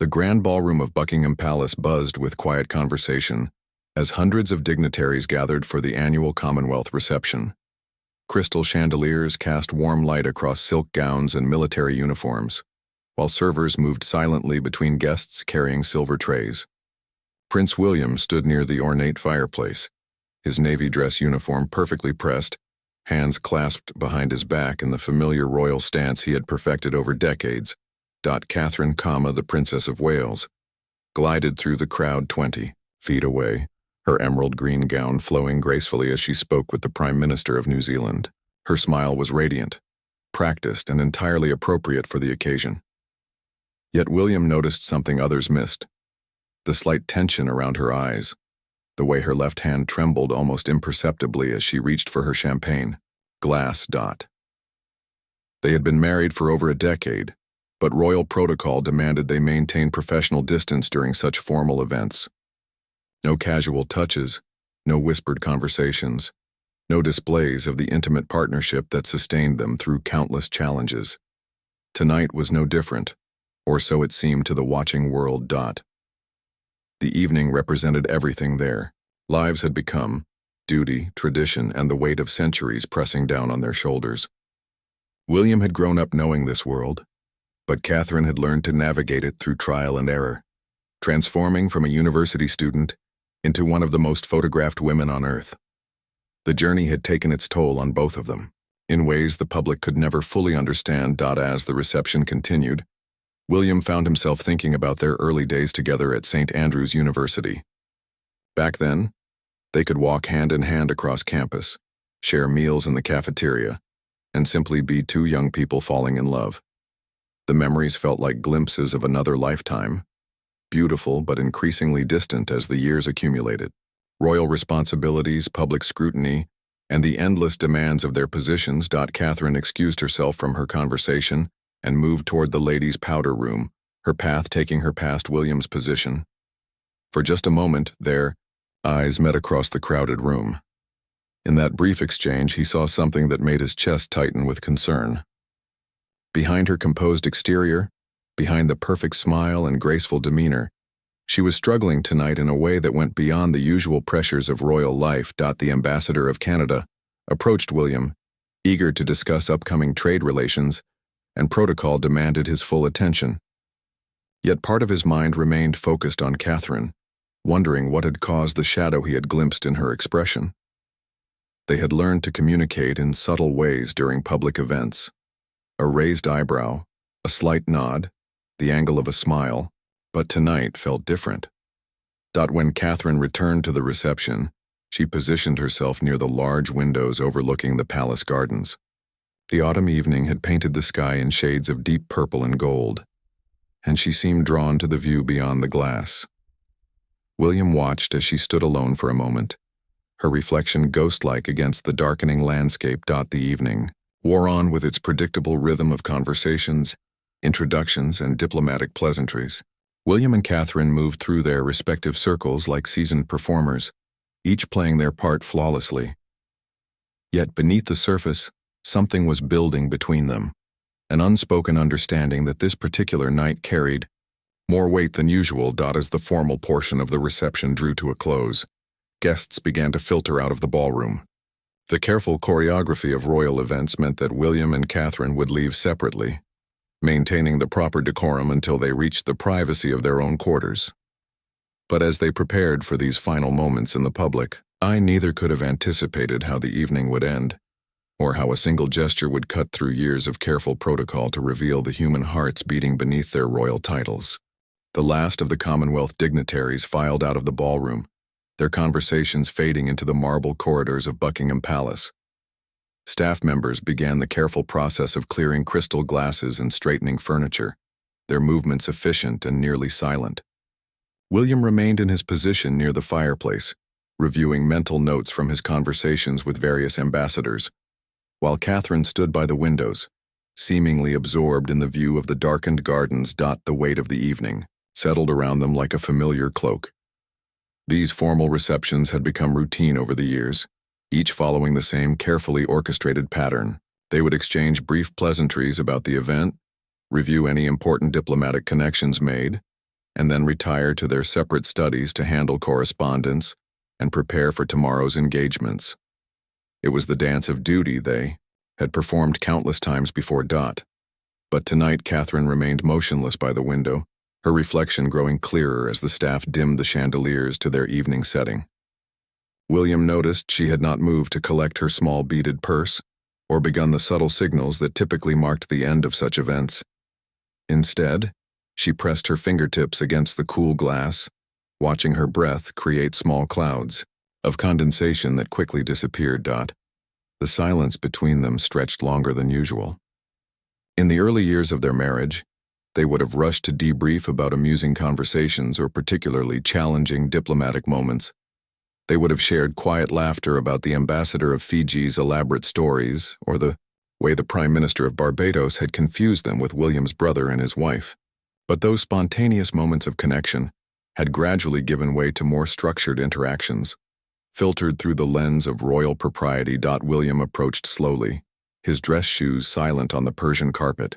The grand ballroom of Buckingham Palace buzzed with quiet conversation as hundreds of dignitaries gathered for the annual Commonwealth reception. Crystal chandeliers cast warm light across silk gowns and military uniforms, while servers moved silently between guests carrying silver trays. Prince William stood near the ornate fireplace, his navy dress uniform perfectly pressed, hands clasped behind his back in the familiar royal stance he had perfected over decades. Catherine, the Princess of Wales, glided through the crowd 20 feet away, her emerald green gown flowing gracefully as she spoke with the Prime Minister of New Zealand. Her smile was radiant, practiced, and entirely appropriate for the occasion. Yet William noticed something others missed: the slight tension around her eyes, the way her left hand trembled almost imperceptibly as she reached for her champagne glass. They had been married for over a decade, but royal protocol demanded they maintain professional distance during such formal events. No casual touches, no whispered conversations, no displays of the intimate partnership that sustained them through countless challenges. Tonight was no different, or so it seemed to the watching world. The evening represented everything there. Lives had become duty, tradition, and the weight of centuries pressing down on their shoulders. William had grown up knowing this world, but Catherine had learned to navigate it through trial and error, transforming from a university student into one of the most photographed women on earth. The journey had taken its toll on both of them, in ways the public could never fully understand. As the reception continued, William found himself thinking about their early days together at St. Andrews University. Back then, they could walk hand in hand across campus, share meals in the cafeteria, and simply be two young people falling in love. The memories felt like glimpses of another lifetime, beautiful but increasingly distant as the years accumulated. Royal responsibilities, public scrutiny, and the endless demands of their positions. Catherine excused herself from her conversation and moved toward the ladies' powder room, her path taking her past William's position. For just a moment, their eyes met across the crowded room. In that brief exchange, he saw something that made his chest tighten with concern. Behind her composed exterior, behind the perfect smile and graceful demeanor, she was struggling tonight in a way that went beyond the usual pressures of royal life. The ambassador of Canada approached William, eager to discuss upcoming trade relations, and protocol demanded his full attention. Yet part of his mind remained focused on Catherine, wondering what had caused the shadow he had glimpsed in her expression. They had learned to communicate in subtle ways during public events. A raised eyebrow, a slight nod, the angle of a smile, but tonight felt different. When Catherine returned to the reception, she positioned herself near the large windows overlooking the palace gardens. The autumn evening had painted the sky in shades of deep purple and gold, and she seemed drawn to the view beyond the glass. William watched as she stood alone for a moment, her reflection ghost-like against the darkening landscape. The evening wore on with its predictable rhythm of conversations, introductions, and diplomatic pleasantries. William and Catherine moved through their respective circles like seasoned performers, each playing their part flawlessly. Yet beneath the surface, something was building between them, an unspoken understanding that this particular night carried more weight than usual. As the formal portion of the reception drew to a close, guests began to filter out of the ballroom. The careful choreography of royal events meant that William and Catherine would leave separately, maintaining the proper decorum until they reached the privacy of their own quarters. But as they prepared for these final moments in the public, neither could have anticipated how the evening would end, or how a single gesture would cut through years of careful protocol to reveal the human hearts beating beneath their royal titles. The last of the Commonwealth dignitaries filed out of the ballroom, their conversations fading into the marble corridors of Buckingham Palace. Staff members began the careful process of clearing crystal glasses and straightening furniture, their movements efficient and nearly silent. William remained in his position near the fireplace, reviewing mental notes from his conversations with various ambassadors, while Catherine stood by the windows, seemingly absorbed in the view of the darkened gardens. The weight of the evening settled around them like a familiar cloak. These formal receptions had become routine over the years, each following the same carefully orchestrated pattern. They would exchange brief pleasantries about the event, review any important diplomatic connections made, and then retire to their separate studies to handle correspondence and prepare for tomorrow's engagements. It was the dance of duty they had performed countless times before. But tonight Catherine remained motionless by the window, her reflection growing clearer as the staff dimmed the chandeliers to their evening setting. William noticed she had not moved to collect her small beaded purse or begun the subtle signals that typically marked the end of such events. Instead, she pressed her fingertips against the cool glass, watching her breath create small clouds of condensation that quickly disappeared. The silence between them stretched longer than usual. In the early years of their marriage, they would have rushed to debrief about amusing conversations or particularly challenging diplomatic moments. They would have shared quiet laughter about the ambassador of Fiji's elaborate stories or the way the Prime Minister of Barbados had confused them with William's brother and his wife. But those spontaneous moments of connection had gradually given way to more structured interactions. Filtered through the lens of royal propriety. William approached slowly, his dress shoes silent on the Persian carpet.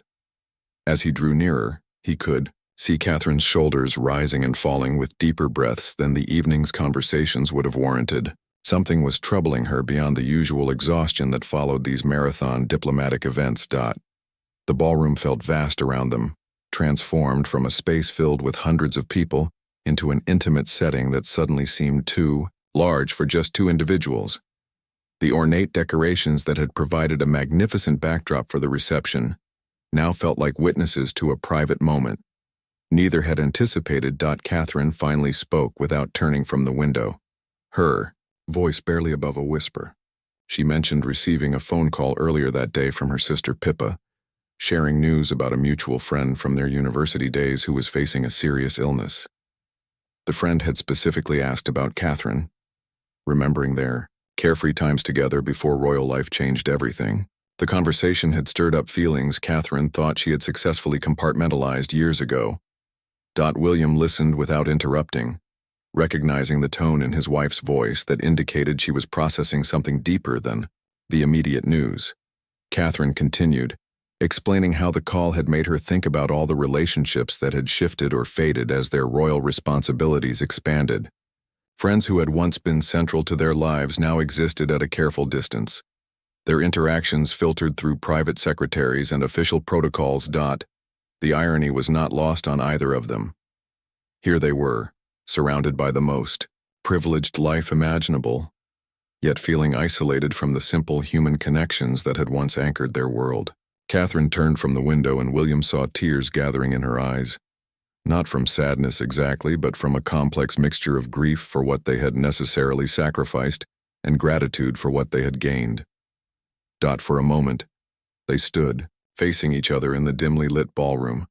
As he drew nearer, he could see Catherine's shoulders rising and falling with deeper breaths than the evening's conversations would have warranted. Something was troubling her beyond the usual exhaustion that followed these marathon diplomatic events. The ballroom felt vast around them, transformed from a space filled with hundreds of people into an intimate setting that suddenly seemed too large for just two individuals. The ornate decorations that had provided a magnificent backdrop for the reception now felt like witnesses to a private moment. Neither had anticipated. Catherine finally spoke without turning from the window, her voice barely above a whisper. She mentioned receiving a phone call earlier that day from her sister Pippa, sharing news about a mutual friend from their university days who was facing a serious illness. The friend had specifically asked about Catherine, remembering their carefree times together before royal life changed everything. The conversation had stirred up feelings Catherine thought she had successfully compartmentalized years ago. William listened without interrupting, recognizing the tone in his wife's voice that indicated she was processing something deeper than the immediate news. Catherine continued, explaining how the call had made her think about all the relationships that had shifted or faded as their royal responsibilities expanded. Friends who had once been central to their lives now existed at a careful distance. Their interactions filtered through private secretaries and official protocols. The irony was not lost on either of them. Here they were, surrounded by the most privileged life imaginable, yet feeling isolated from the simple human connections that had once anchored their world. Catherine turned from the window and William saw tears gathering in her eyes. Not from sadness exactly, but from a complex mixture of grief for what they had necessarily sacrificed and gratitude for what they had gained. For a moment, they stood, facing each other in the dimly lit ballroom,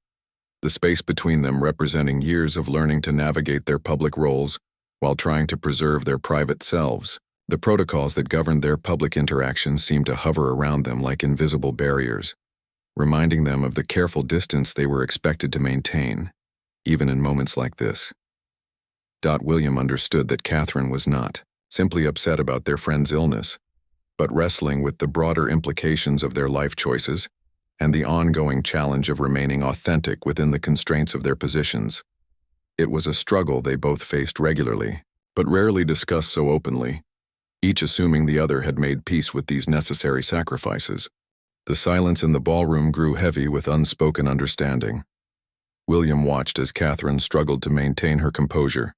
the space between them representing years of learning to navigate their public roles while trying to preserve their private selves. The protocols that governed their public interactions seemed to hover around them like invisible barriers, reminding them of the careful distance they were expected to maintain, even in moments like this. William understood that Catherine was not simply upset about their friend's illness, but wrestling with the broader implications of their life choices and the ongoing challenge of remaining authentic within the constraints of their positions. It was a struggle they both faced regularly, but rarely discussed so openly, each assuming the other had made peace with these necessary sacrifices. The silence in the ballroom grew heavy with unspoken understanding. William watched as Catherine struggled to maintain her composure,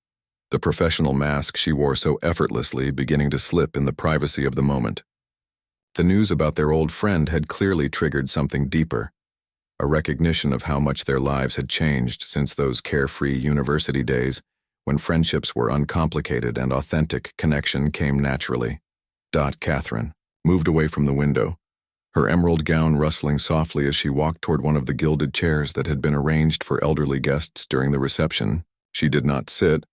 the professional mask she wore so effortlessly beginning to slip in the privacy of the moment. The news about their old friend had clearly triggered something deeper, a recognition of how much their lives had changed since those carefree university days when friendships were uncomplicated and authentic connection came naturally. Catherine moved away from the window, her emerald gown rustling softly as she walked toward one of the gilded chairs that had been arranged for elderly guests during the reception. She did not sit,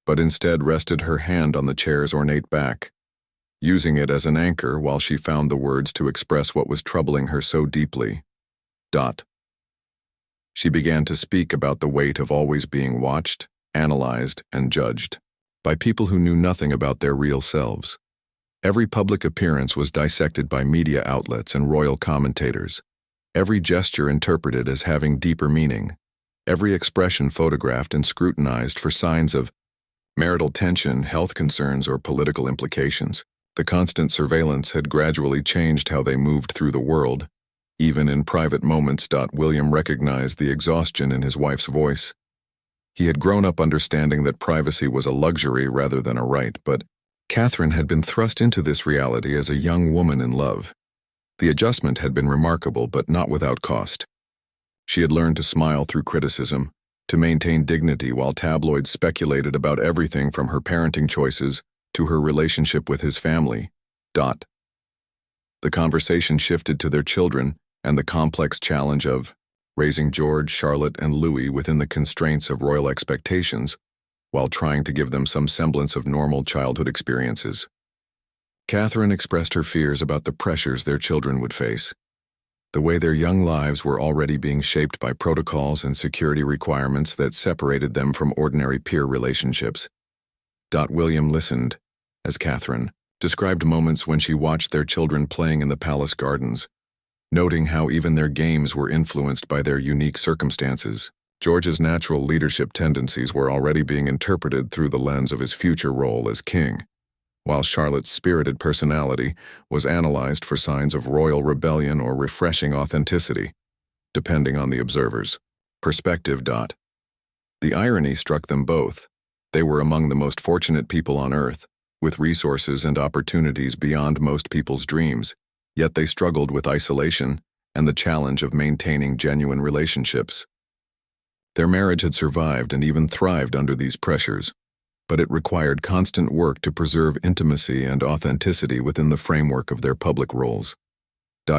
but instead rested her hand on the chair's ornate back, using it as an anchor while she found the words to express what was troubling her so deeply. She began to speak about the weight of always being watched, analyzed, and judged by people who knew nothing about their real selves. Every public appearance was dissected by media outlets and royal commentators, every gesture interpreted as having deeper meaning, every expression photographed and scrutinized for signs of marital tension, health concerns, or political implications. The constant surveillance had gradually changed how they moved through the world. Even in private moments, William recognized the exhaustion in his wife's voice. He had grown up understanding that privacy was a luxury rather than a right, but Catherine had been thrust into this reality as a young woman in love. The adjustment had been remarkable, but not without cost. She had learned to smile through criticism, to maintain dignity while tabloids speculated about everything from her parenting choices to her relationship with his family. The conversation shifted to their children and the complex challenge of raising George, Charlotte, and Louis within the constraints of royal expectations, while trying to give them some semblance of normal childhood experiences. Catherine expressed her fears about the pressures their children would face, the way their young lives were already being shaped by protocols and security requirements that separated them from ordinary peer relationships. William listened as Catherine described moments when she watched their children playing in the palace gardens, noting how even their games were influenced by their unique circumstances. George's natural leadership tendencies were already being interpreted through the lens of his future role as king, while Charlotte's spirited personality was analyzed for signs of royal rebellion or refreshing authenticity, depending on the observer's perspective. The irony struck them both. They were among the most fortunate people on earth, with resources and opportunities beyond most people's dreams, yet they struggled with isolation and the challenge of maintaining genuine relationships. Their marriage had survived and even thrived under these pressures, but it required constant work to preserve intimacy and authenticity within the framework of their public roles.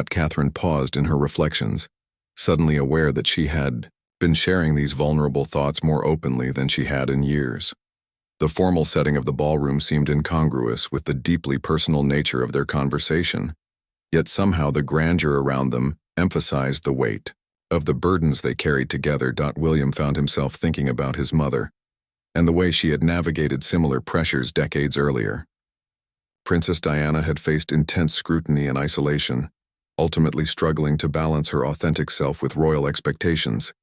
Catherine paused in her reflections, suddenly aware that she had been sharing these vulnerable thoughts more openly than she had in years. The formal setting of the ballroom seemed incongruous with the deeply personal nature of their conversation, yet somehow the grandeur around them emphasized the weight of the burdens they carried together. William found himself thinking about his mother and the way she had navigated similar pressures decades earlier. Princess Diana had faced intense scrutiny and isolation, ultimately struggling to balance her authentic self with royal expectations.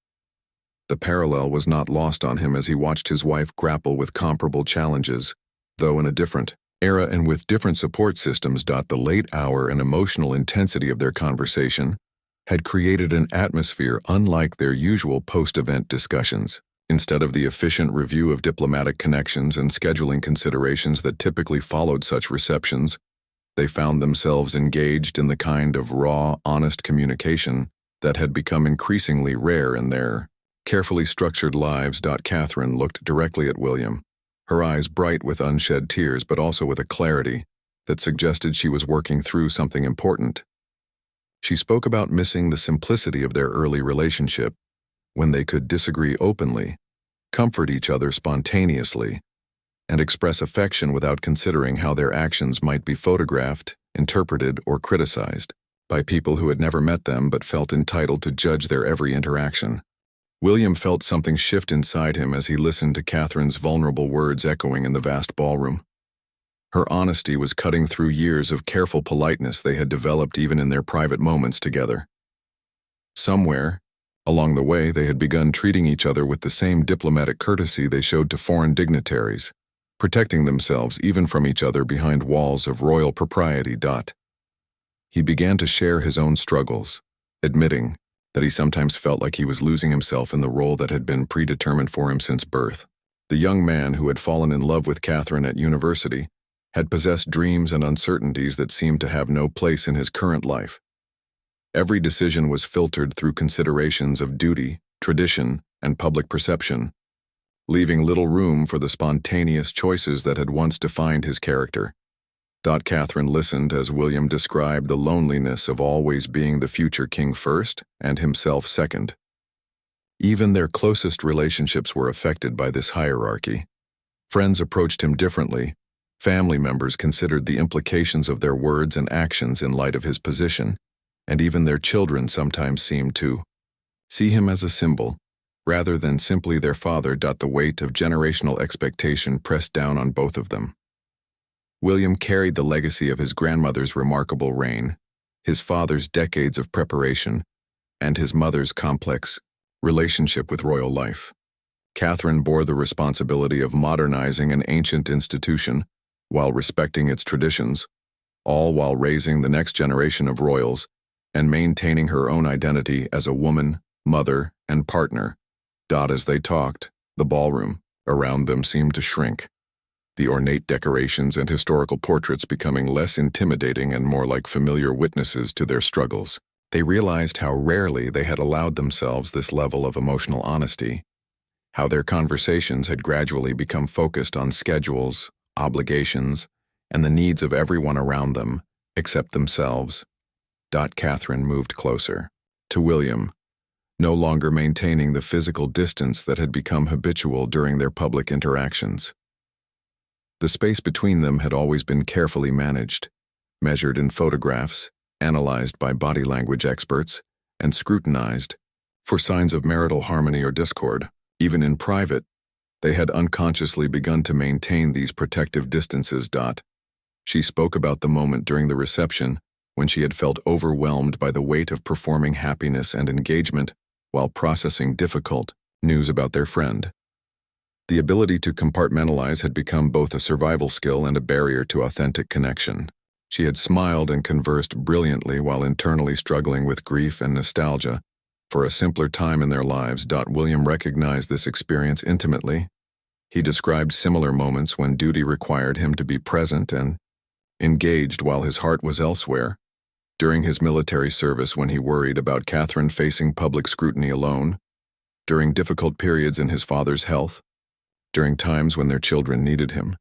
The parallel was not lost on him as he watched his wife grapple with comparable challenges, though in a different era and with different support systems. The late hour and emotional intensity of their conversation had created an atmosphere unlike their usual post-event discussions. Instead of the efficient review of diplomatic connections and scheduling considerations that typically followed such receptions, they found themselves engaged in the kind of raw, honest communication that had become increasingly rare in their carefully structured lives. Catherine looked directly at William, her eyes bright with unshed tears but also with a clarity that suggested she was working through something important. She spoke about missing the simplicity of their early relationship, when they could disagree openly, comfort each other spontaneously, and express affection without considering how their actions might be photographed, interpreted, or criticized by people who had never met them but felt entitled to judge their every interaction. William felt something shift inside him as he listened to Catherine's vulnerable words echoing in the vast ballroom. Her honesty was cutting through years of careful politeness they had developed even in their private moments together. Somewhere along the way, they had begun treating each other with the same diplomatic courtesy they showed to foreign dignitaries, protecting themselves even from each other behind walls of royal propriety. He began to share his own struggles, admitting that he sometimes felt like he was losing himself in the role that had been predetermined for him since birth. The young man who had fallen in love with Catherine at university had possessed dreams and uncertainties that seemed to have no place in his current life. Every decision was filtered through considerations of duty, tradition, and public perception, leaving little room for the spontaneous choices that had once defined his character. Catherine listened as William described the loneliness of always being the future king first and himself second. Even their closest relationships were affected by this hierarchy. Friends approached him differently. Family members considered the implications of their words and actions in light of his position, and even their children sometimes seemed to see him as a symbol, rather than simply their father. The weight of generational expectation pressed down on both of them. William carried the legacy of his grandmother's remarkable reign, his father's decades of preparation, and his mother's complex Relationship with royal life. Catherine bore the responsibility of modernizing an ancient institution while respecting its traditions, all while raising the next generation of royals and maintaining her own identity as a woman, mother, and partner. As they talked, the ballroom around them seemed to shrink, the ornate decorations and historical portraits becoming less intimidating and more like familiar witnesses to their struggles. They realized how rarely they had allowed themselves this level of emotional honesty, how their conversations had gradually become focused on schedules, obligations, and the needs of everyone around them, except themselves. Catherine moved closer to William, no longer maintaining the physical distance that had become habitual during their public interactions. The space between them had always been carefully managed, measured in photographs, analyzed by body language experts, and scrutinized for signs of marital harmony or discord. Even in private, they had unconsciously begun to maintain these protective distances. She spoke about the moment during the reception when she had felt overwhelmed by the weight of performing happiness and engagement while processing difficult news about their friend. The ability to compartmentalize had become both a survival skill and a barrier to authentic connection. She had smiled and conversed brilliantly while internally struggling with grief and nostalgia for a simpler time in their lives. William recognized this experience intimately. He described similar moments when duty required him to be present and engaged while his heart was elsewhere. During his military service, when he worried about Catherine facing public scrutiny alone, during difficult periods in his father's health, during times when their children needed him,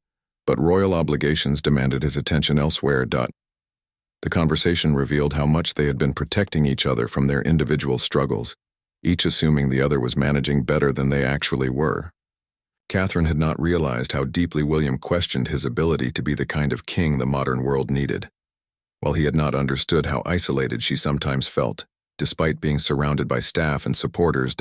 but royal obligations demanded his attention elsewhere. The conversation revealed how much they had been protecting each other from their individual struggles, each assuming the other was managing better than they actually were. Catherine had not realized how deeply William questioned his ability to be the kind of king the modern world needed, while he had not understood how isolated she sometimes felt, despite being surrounded by staff and supporters.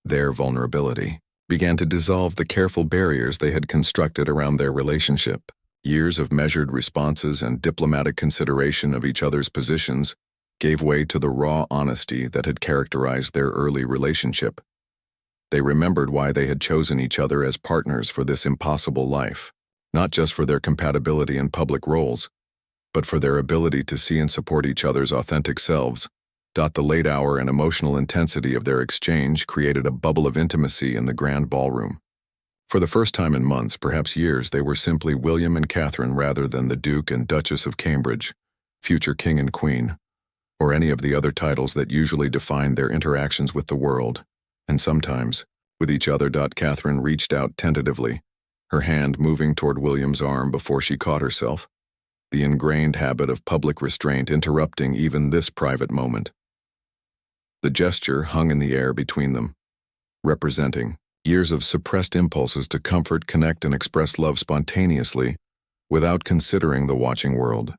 Their vulnerability began to dissolve the careful barriers they had constructed around their relationship. Years of measured responses and diplomatic consideration of each other's positions gave way to the raw honesty that had characterized their early relationship. They remembered why they had chosen each other as partners for this impossible life, not just for their compatibility in public roles, but for their ability to see and support each other's authentic selves. The late hour and emotional intensity of their exchange created a bubble of intimacy in the grand ballroom. For the first time in months, perhaps years, they were simply William and Catherine rather than the Duke and Duchess of Cambridge, future King and Queen, or any of the other titles that usually defined their interactions with the world, and sometimes with each other. Catherine reached out tentatively, her hand moving toward William's arm before she caught herself, the ingrained habit of public restraint interrupting even this private moment. The gesture hung in the air between them, representing years of suppressed impulses to comfort, connect, and express love spontaneously without considering the watching world.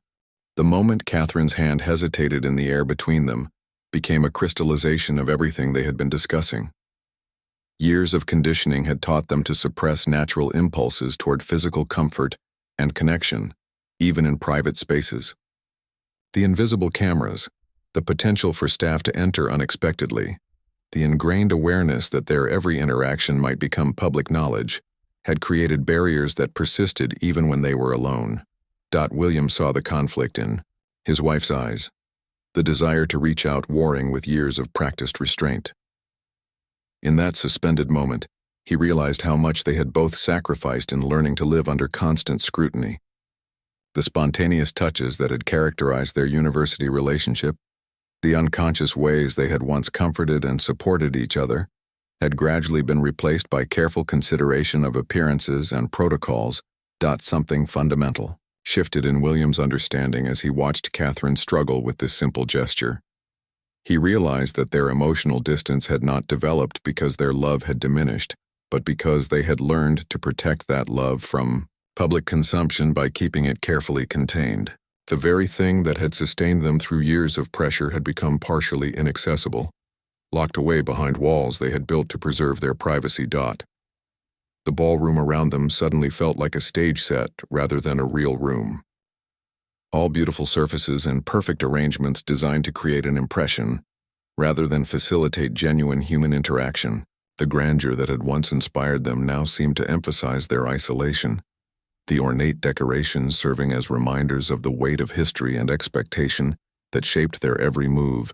The moment Catherine's hand hesitated in the air between them became a crystallization of everything they had been discussing. Years of conditioning had taught them to suppress natural impulses toward physical comfort and connection, even in private spaces. The invisible cameras, the potential for staff to enter unexpectedly, the ingrained awareness that their every interaction might become public knowledge, had created barriers that persisted even when they were alone. William saw the conflict in his wife's eyes, the desire to reach out warring with years of practiced restraint. In that suspended moment, he realized how much they had both sacrificed in learning to live under constant scrutiny. The spontaneous touches that had characterized their university relationship, the unconscious ways they had once comforted and supported each other, had gradually been replaced by careful consideration of appearances and protocols. Something fundamental shifted in William's understanding as he watched Catherine struggle with this simple gesture. He realized that their emotional distance had not developed because their love had diminished, but because they had learned to protect that love from public consumption by keeping it carefully contained. The very thing that had sustained them through years of pressure had become partially inaccessible, locked away behind walls they had built to preserve their privacy. The ballroom around them suddenly felt like a stage set rather than a real room. All beautiful surfaces and perfect arrangements designed to create an impression, rather than facilitate genuine human interaction. The grandeur that had once inspired them now seemed to emphasize their isolation, the ornate decorations serving as reminders of the weight of history and expectation that shaped their every move.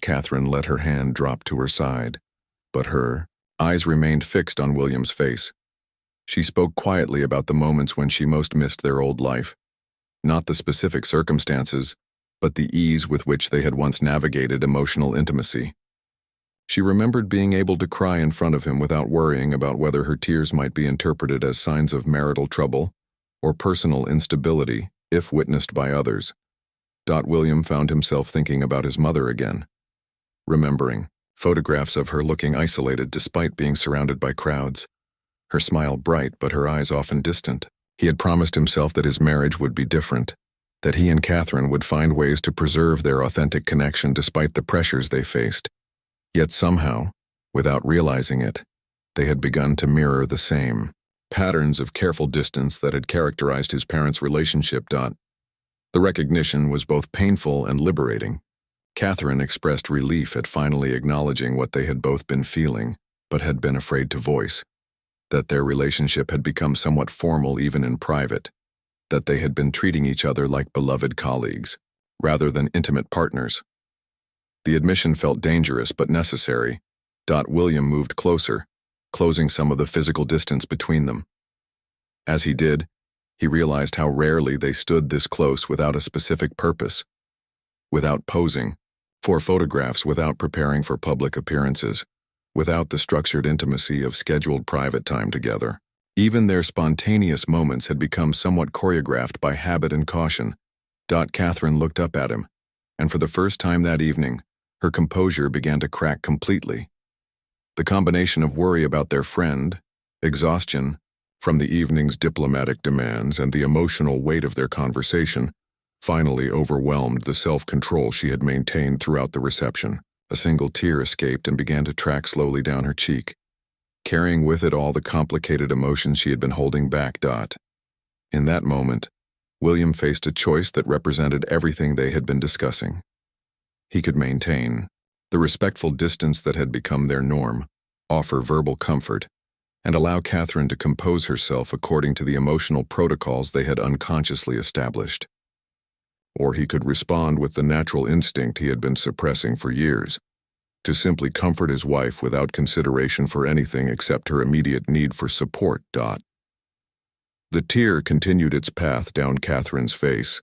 Catherine let her hand drop to her side, but her eyes remained fixed on William's face. She spoke quietly about the moments when she most missed their old life, not the specific circumstances, but the ease with which they had once navigated emotional intimacy. She remembered being able to cry in front of him without worrying about whether her tears might be interpreted as signs of marital trouble or personal instability if witnessed by others. William found himself thinking about his mother again, remembering photographs of her looking isolated despite being surrounded by crowds, her smile bright but her eyes often distant. He had promised himself that his marriage would be different, that he and Catherine would find ways to preserve their authentic connection despite the pressures they faced. Yet somehow, without realizing it, they had begun to mirror the same patterns of careful distance that had characterized his parents' relationship. The recognition was both painful and liberating. Catherine expressed relief at finally acknowledging what they had both been feeling, but had been afraid to voice, that their relationship had become somewhat formal even in private, that they had been treating each other like beloved colleagues, rather than intimate partners. The admission felt dangerous but necessary. William moved closer, closing some of the physical distance between them. As he did, he realized how rarely they stood this close without a specific purpose, without posing for photographs, without preparing for public appearances, without the structured intimacy of scheduled private time together. Even their spontaneous moments had become somewhat choreographed by habit and caution. Catherine looked up at him, and for the first time that evening, her composure began to crack completely. The combination of worry about their friend, exhaustion from the evening's diplomatic demands, and the emotional weight of their conversation finally overwhelmed the self-control she had maintained throughout the reception. A single tear escaped and began to track slowly down her cheek, carrying with it all the complicated emotions she had been holding back. In that moment, William faced a choice that represented everything they had been discussing. He could maintain the respectful distance that had become their norm, offer verbal comfort, and allow Catherine to compose herself according to the emotional protocols they had unconsciously established. Or he could respond with the natural instinct he had been suppressing for years, to simply comfort his wife without consideration for anything except her immediate need for support. The tear continued its path down Catherine's face,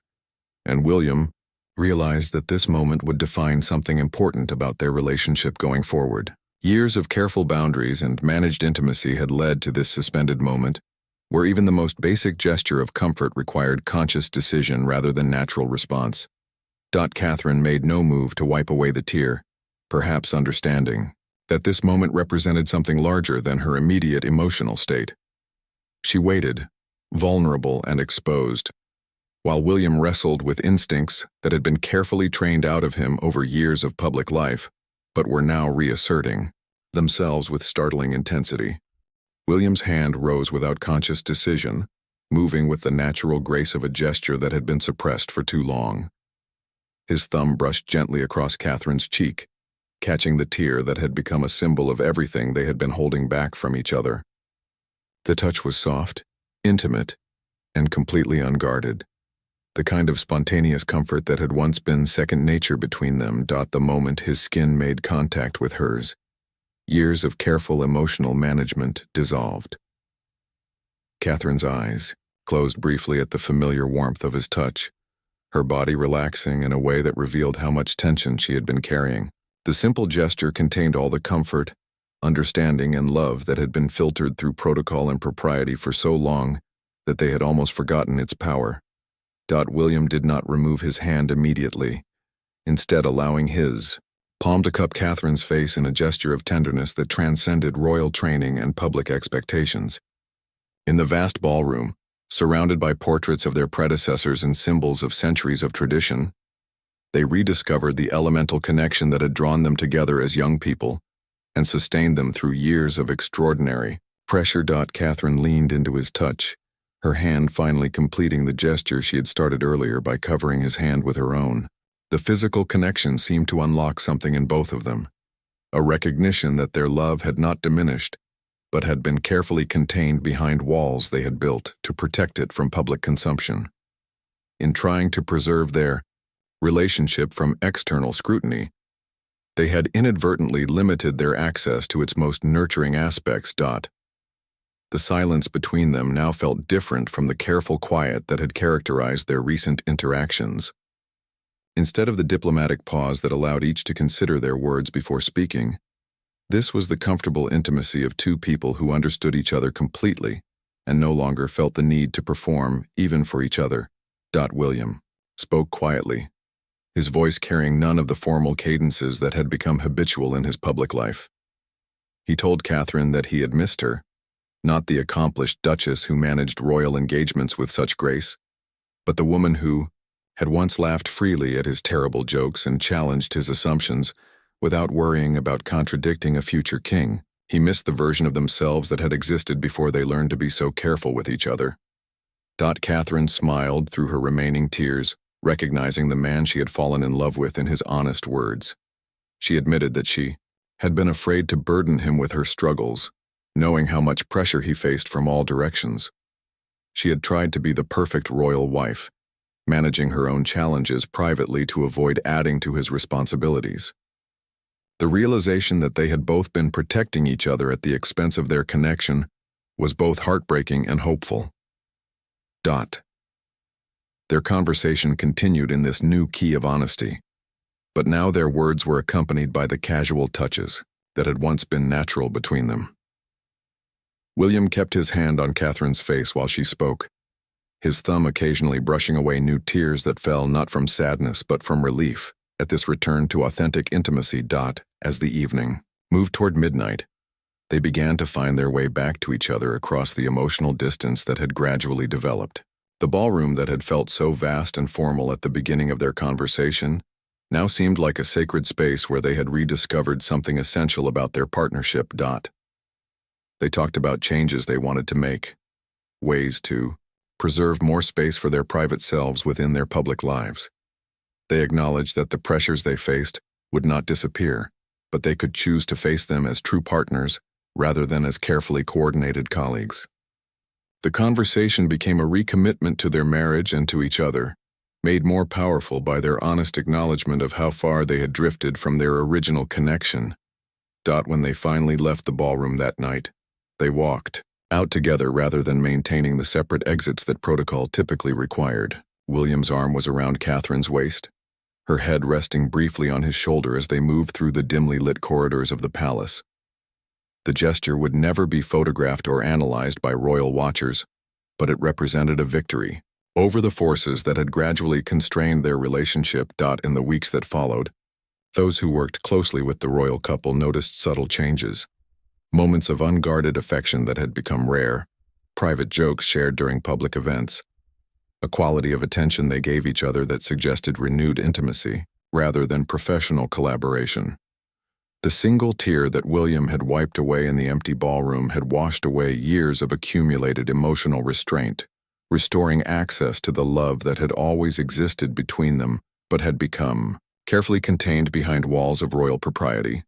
and William realized that this moment would define something important about their relationship going forward. Years of careful boundaries and managed intimacy had led to this suspended moment, where even the most basic gesture of comfort required conscious decision rather than natural response. Catherine made no move to wipe away the tear, perhaps understanding that this moment represented something larger than her immediate emotional state. She waited, vulnerable and exposed, while William wrestled with instincts that had been carefully trained out of him over years of public life, but were now reasserting themselves with startling intensity. William's hand rose without conscious decision, moving with the natural grace of a gesture that had been suppressed for too long. His thumb brushed gently across Catherine's cheek, catching the tear that had become a symbol of everything they had been holding back from each other. The touch was soft, intimate, and completely unguarded, the kind of spontaneous comfort that had once been second nature between them. The moment his skin made contact with hers, years of careful emotional management dissolved. Catherine's eyes closed briefly at the familiar warmth of his touch, her body relaxing in a way that revealed how much tension she had been carrying. The simple gesture contained all the comfort, understanding, and love that had been filtered through protocol and propriety for so long that they had almost forgotten its power. William did not remove his hand immediately, instead allowing his palm to cup Catherine's face in a gesture of tenderness that transcended royal training and public expectations. In the vast ballroom, surrounded by portraits of their predecessors and symbols of centuries of tradition, they rediscovered the elemental connection that had drawn them together as young people and sustained them through years of extraordinary pressure. Catherine leaned into his touch, her hand finally completing the gesture she had started earlier by covering his hand with her own. The physical connection seemed to unlock something in both of them, a recognition that their love had not diminished, but had been carefully contained behind walls they had built to protect it from public consumption. In trying to preserve their relationship from external scrutiny, they had inadvertently limited their access to its most nurturing aspects. The silence between them now felt different from the careful quiet that had characterized their recent interactions. Instead of the diplomatic pause that allowed each to consider their words before speaking, this was the comfortable intimacy of two people who understood each other completely and no longer felt the need to perform, even for each other. William spoke quietly, his voice carrying none of the formal cadences that had become habitual in his public life. He told Catherine that he had missed her, not the accomplished duchess who managed royal engagements with such grace, but the woman who had once laughed freely at his terrible jokes and challenged his assumptions without worrying about contradicting a future king. He missed the version of themselves that had existed before they learned to be so careful with each other. Catherine smiled through her remaining tears, recognizing the man she had fallen in love with in his honest words. She admitted that she had been afraid to burden him with her struggles, knowing how much pressure he faced from all directions. She had tried to be the perfect royal wife, managing her own challenges privately to avoid adding to his responsibilities. The realization that they had both been protecting each other at the expense of their connection was both heartbreaking and hopeful. Their conversation continued in this new key of honesty, but now their words were accompanied by the casual touches that had once been natural between them. William kept his hand on Catherine's face while she spoke, his thumb occasionally brushing away new tears that fell not from sadness but from relief at this return to authentic intimacy. As the evening moved toward midnight, they began to find their way back to each other across the emotional distance that had gradually developed. The ballroom that had felt so vast and formal at the beginning of their conversation now seemed like a sacred space where they had rediscovered something essential about their partnership. They talked about changes they wanted to make, ways to preserve more space for their private selves within their public lives. They acknowledged that the pressures they faced would not disappear, but they could choose to face them as true partners rather than as carefully coordinated colleagues. The conversation became a recommitment to their marriage and to each other, made more powerful by their honest acknowledgement of how far they had drifted from their original connection. When they finally left the ballroom that night, they walked out together rather than maintaining the separate exits that protocol typically required. William's arm was around Catherine's waist, her head resting briefly on his shoulder as they moved through the dimly lit corridors of the palace. The gesture would never be photographed or analyzed by royal watchers, but it represented a victory over the forces that had gradually constrained their relationship. In the weeks that followed, those who worked closely with the royal couple noticed subtle changes, moments of unguarded affection that had become rare, private jokes shared during public events, a quality of attention they gave each other that suggested renewed intimacy rather than professional collaboration. The single tear that William had wiped away in the empty ballroom had washed away years of accumulated emotional restraint, restoring access to the love that had always existed between them but had become carefully contained behind walls of royal propriety.